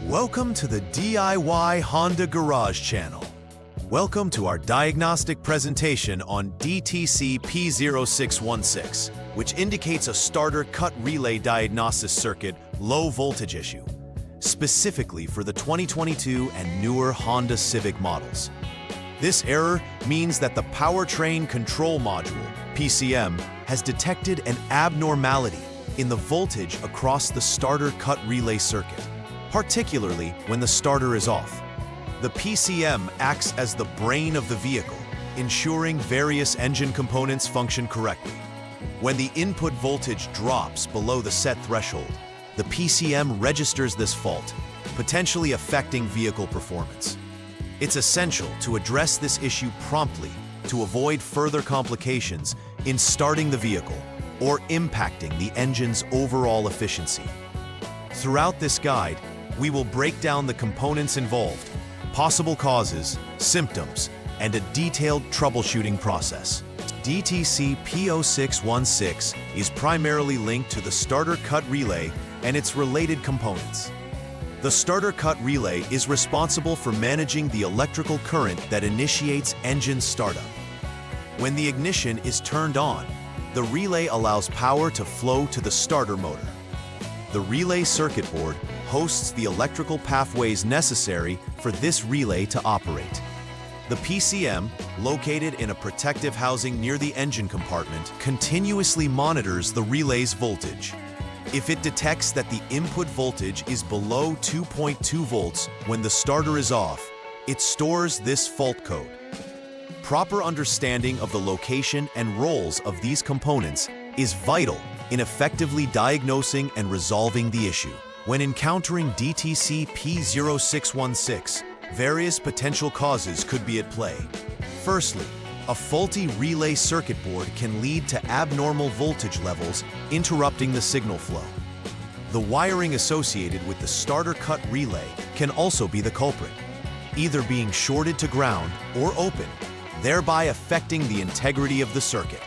Welcome to the DIY Honda Garage channel. Welcome to our diagnostic presentation on DTC P0616, which indicates a starter cut relay diagnosis circuit low voltage issue, specifically for the 2022 and newer Honda Civic models. This error means that the powertrain control module, PCM, has detected an abnormality in the voltage across the starter cut relay circuit, particularly when the starter is off. The PCM acts as the brain of the vehicle, ensuring various engine components function correctly. When the input voltage drops below the set threshold, the PCM registers this fault, potentially affecting vehicle performance. It's essential to address this issue promptly to avoid further complications in starting the vehicle or impacting the engine's overall efficiency. Throughout this guide, we will break down the components involved, possible causes, symptoms, and a detailed troubleshooting process. DTC P0616 is primarily linked to the starter cut relay and its related components. The starter cut relay is responsible for managing the electrical current that initiates engine startup. When the ignition is turned on, the relay allows power to flow to the starter motor. The relay circuit board hosts the electrical pathways necessary for this relay to operate. The PCM, located in a protective housing near the engine compartment, continuously monitors the relay's voltage. If it detects that the input voltage is below 2.2 volts when the starter is off, it stores this fault code. Proper understanding of the location and roles of these components is vital in effectively diagnosing and resolving the issue. When encountering DTC P0616, various potential causes could be at play. Firstly, a faulty relay circuit board can lead to abnormal voltage levels, interrupting the signal flow. The wiring associated with the starter cut relay can also be the culprit, either being shorted to ground or open, thereby affecting the integrity of the circuit.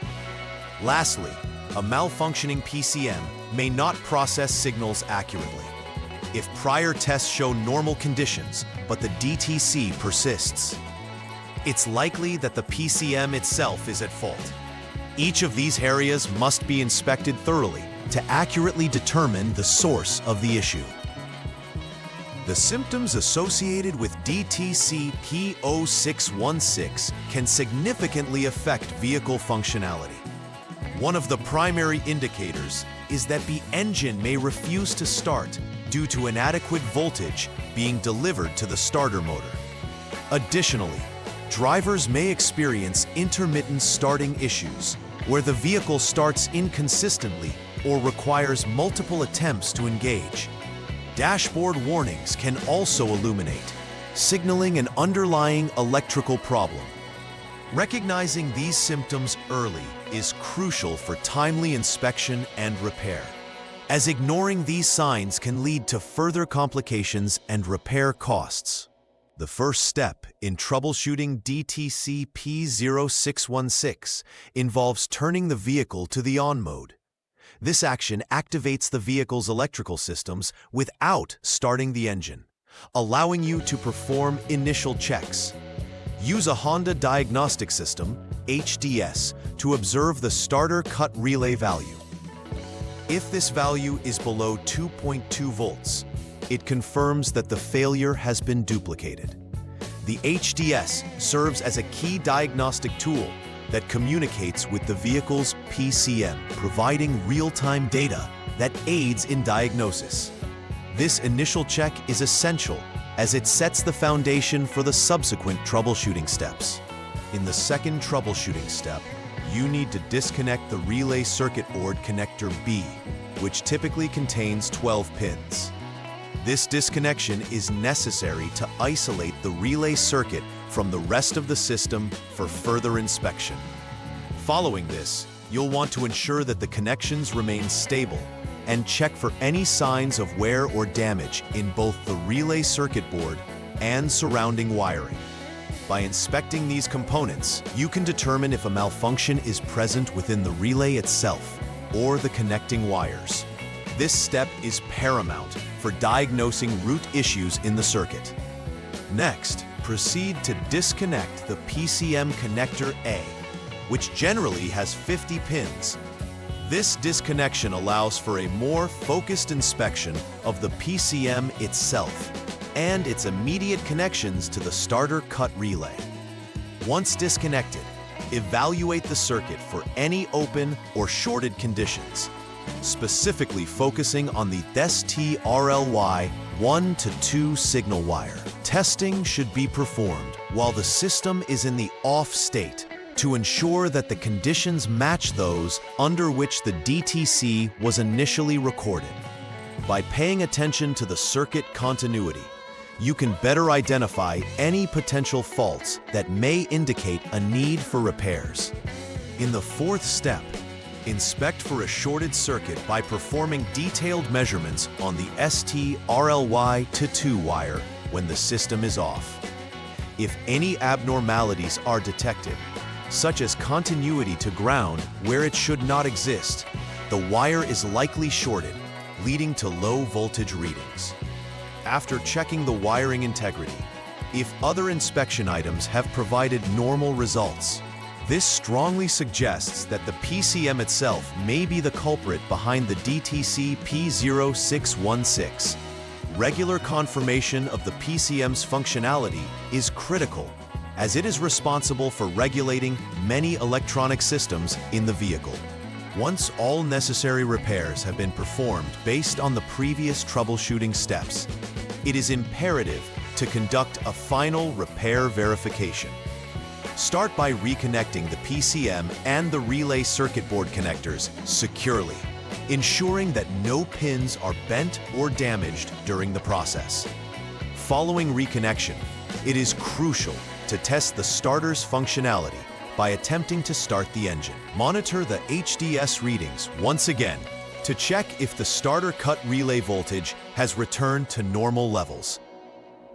Lastly, a malfunctioning PCM may not process signals accurately. If prior tests show normal conditions, but the DTC persists, it's likely that the PCM itself is at fault. Each of these areas must be inspected thoroughly to accurately determine the source of the issue. The symptoms associated with DTC P0616 can significantly affect vehicle functionality. One of the primary indicators is that the engine may refuse to start due to inadequate voltage being delivered to the starter motor. Additionally, drivers may experience intermittent starting issues where the vehicle starts inconsistently or requires multiple attempts to engage. Dashboard warnings can also illuminate, signaling an underlying electrical problem. Recognizing these symptoms early is crucial for timely inspection and repair, as ignoring these signs can lead to further complications and repair costs. The first step in troubleshooting DTC P0616 involves turning the vehicle to the on mode. This action activates the vehicle's electrical systems without starting the engine, allowing you to perform initial checks. Use a Honda Diagnostic System, HDS, to observe the starter cut relay value. If this value is below 2.2 volts, it confirms that the failure has been duplicated. The HDS serves as a key diagnostic tool that communicates with the vehicle's PCM, providing real-time data that aids in diagnosis. This initial check is essential as it sets the foundation for the subsequent troubleshooting steps. In the second troubleshooting step, you need to disconnect the relay circuit board connector B, which typically contains 12 pins. This disconnection is necessary to isolate the relay circuit from the rest of the system for further inspection. Following this, you'll want to ensure that the connections remain stable and check for any signs of wear or damage in both the relay circuit board and surrounding wiring. By inspecting these components, you can determine if a malfunction is present within the relay itself or the connecting wires. This step is paramount for diagnosing root issues in the circuit. Next, proceed to disconnect the PCM connector A, which generally has 50 pins. This disconnection allows for a more focused inspection of the PCM itself and its immediate connections to the starter cut relay. Once disconnected, evaluate the circuit for any open or shorted conditions, specifically focusing on the STRLY 1 to 2 signal wire. Testing should be performed while the system is in the off state to ensure that the conditions match those under which the DTC was initially recorded. By paying attention to the circuit continuity, you can better identify any potential faults that may indicate a need for repairs. In the fourth step, inspect for a shorted circuit by performing detailed measurements on the STRLY to 2 wire when the system is off. If any abnormalities are detected, such as continuity to ground where it should not exist, the wire is likely shorted, leading to low voltage readings. After checking the wiring integrity, if other inspection items have provided normal results, this strongly suggests that the PCM itself may be the culprit behind the DTC P0616. Regular confirmation of the PCM's functionality is critical, as it is responsible for regulating many electronic systems in the vehicle. Once all necessary repairs have been performed based on the previous troubleshooting steps, it is imperative to conduct a final repair verification. Start by reconnecting the PCM and the relay circuit board connectors securely, ensuring that no pins are bent or damaged during the process. Following reconnection, it is crucial to test the starter's functionality by attempting to start the engine. Monitor the HDS readings once again to check if the starter cut relay voltage has returned to normal levels.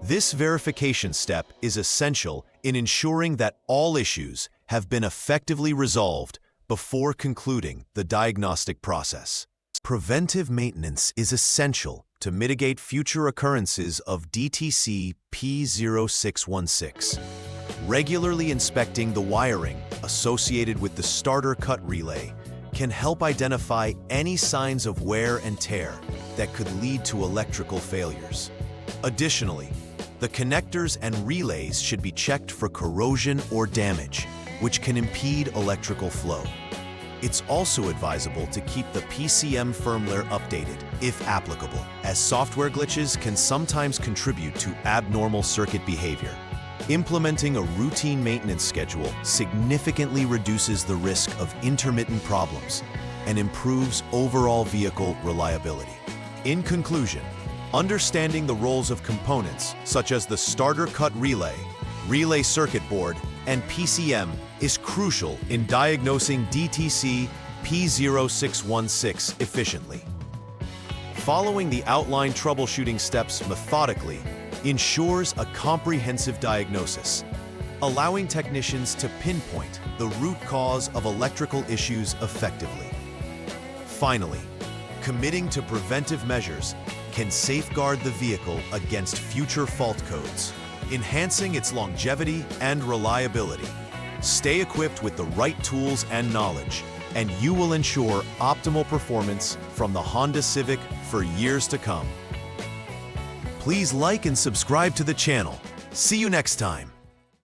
This verification step is essential in ensuring that all issues have been effectively resolved before concluding the diagnostic process. Preventive maintenance is essential to mitigate future occurrences of DTC P0616. Regularly inspecting the wiring associated with the starter cut relay can help identify any signs of wear and tear that could lead to electrical failures. Additionally, the connectors and relays should be checked for corrosion or damage, which can impede electrical flow. It's also advisable to keep the PCM firmware updated, if applicable, as software glitches can sometimes contribute to abnormal circuit behavior. Implementing a routine maintenance schedule significantly reduces the risk of intermittent problems and improves overall vehicle reliability. In conclusion, understanding the roles of components such as the starter cut relay, relay circuit board, and PCM is crucial in diagnosing DTC P0616 efficiently. Following the outlined troubleshooting steps methodically ensures a comprehensive diagnosis, allowing technicians to pinpoint the root cause of electrical issues effectively. Finally, committing to preventive measures can safeguard the vehicle against future fault codes, enhancing its longevity and reliability. Stay equipped with the right tools and knowledge, and you will ensure optimal performance from the Honda Civic for years to come. Please like and subscribe to the channel. See you next time.